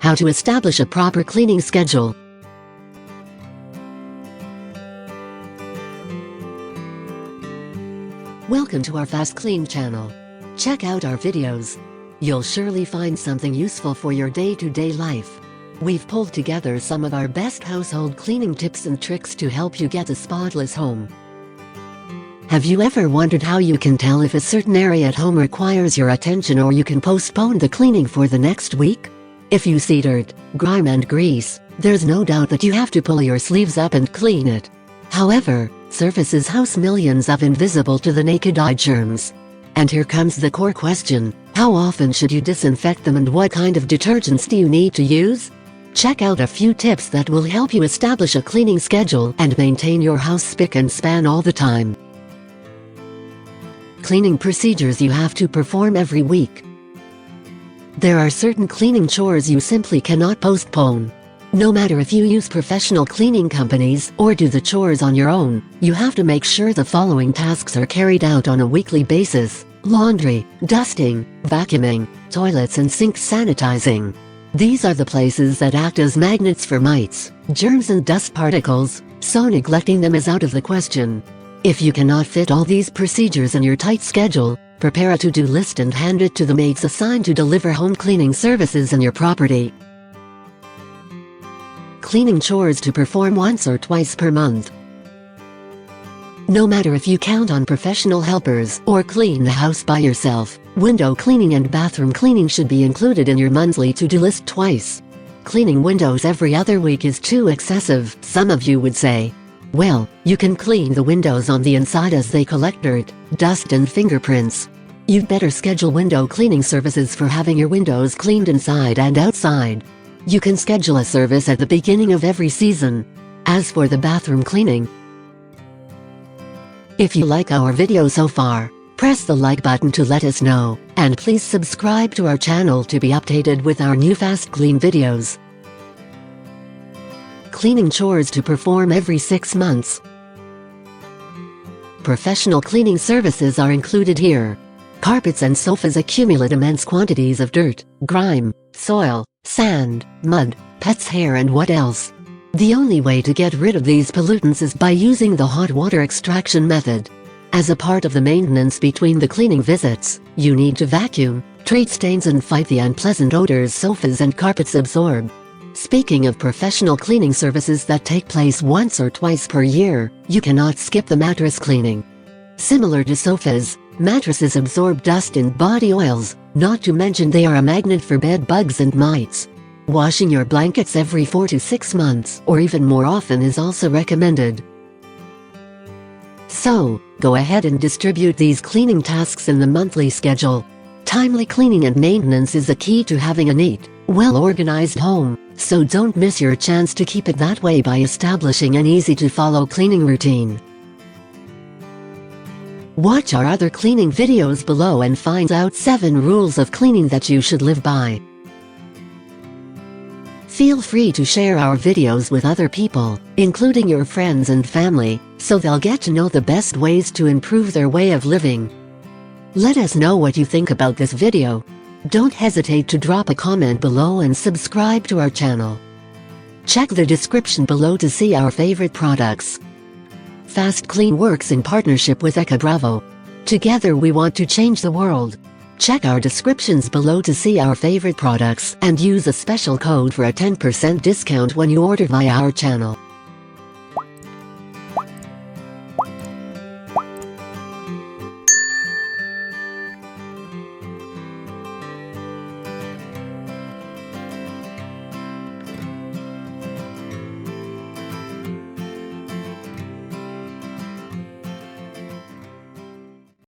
How to establish a proper cleaning schedule. Welcome to our FastKlean channel. Check out our videos. You'll surely find something useful for your day-to-day life. We've pulled together some of our best household cleaning tips and tricks to help you get a spotless home. Have you ever wondered how you can tell if a certain area at home requires your attention, or you can postpone the cleaning for the next week? If you see dirt, grime and grease, there's no doubt that you have to pull your sleeves up and clean it. However, surfaces house millions of invisible to the naked eye germs. And here comes the core question: how often should you disinfect them, and what kind of detergents do you need to use? Check out a few tips that will help you establish a cleaning schedule and maintain your house spick and span all the time. Cleaning procedures you have to perform every week. There are certain cleaning chores you simply cannot postpone. No matter if you use professional cleaning companies or do the chores on your own, you have to make sure the following tasks are carried out on a weekly basis: laundry, dusting, vacuuming, toilets and sink sanitizing. These are the places that act as magnets for mites, germs and dust particles, so neglecting them is out of the question. If you cannot fit all these procedures in your tight schedule, prepare a to-do list and hand it to the maids assigned to deliver home cleaning services in your property. Cleaning chores to perform once or twice per month. No matter if you count on professional helpers or clean the house by yourself, window cleaning and bathroom cleaning should be included in your monthly to-do list twice. Cleaning windows every other week is too excessive, some of you would say. Well, you can clean the windows on the inside as they collect dirt, dust and fingerprints. You'd better schedule window cleaning services for having your windows cleaned inside and outside. You can schedule a service at the beginning of every season. As for the bathroom cleaning, if you like our video so far, press the like button to let us know, and please subscribe to our channel to be updated with our new FastKlean videos. Cleaning chores to perform every 6 months. Professional cleaning services are included here. Carpets and sofas accumulate immense quantities of dirt, grime, soil, sand, mud, pets' hair and what else. The only way to get rid of these pollutants is by using the hot water extraction method. As a part of the maintenance between the cleaning visits, you need to vacuum, treat stains and fight the unpleasant odors sofas and carpets absorb. Speaking of professional cleaning services that take place once or twice per year, you cannot skip the mattress cleaning. Similar to sofas, mattresses absorb dust and body oils, not to mention they are a magnet for bed bugs and mites. Washing your blankets every 4 to 6 months or even more often is also recommended. So, go ahead and distribute these cleaning tasks in the monthly schedule. Timely cleaning and maintenance is the key to having a neat, well-organized home, so don't miss your chance to keep it that way by establishing an easy-to-follow cleaning routine. Watch our other cleaning videos below and find out 7 rules of cleaning that you should live by. Feel free to share our videos with other people, including your friends and family, so they'll get to know the best ways to improve their way of living. Let us know what you think about this video. Don't hesitate to drop a comment below and subscribe to our channel. Check the description below to see our favorite products. FastKlean works in partnership with Eka Bravo. Together we want to change the world. Check our descriptions below to see our favorite products and use a special code for a 10% discount when you order via our channel.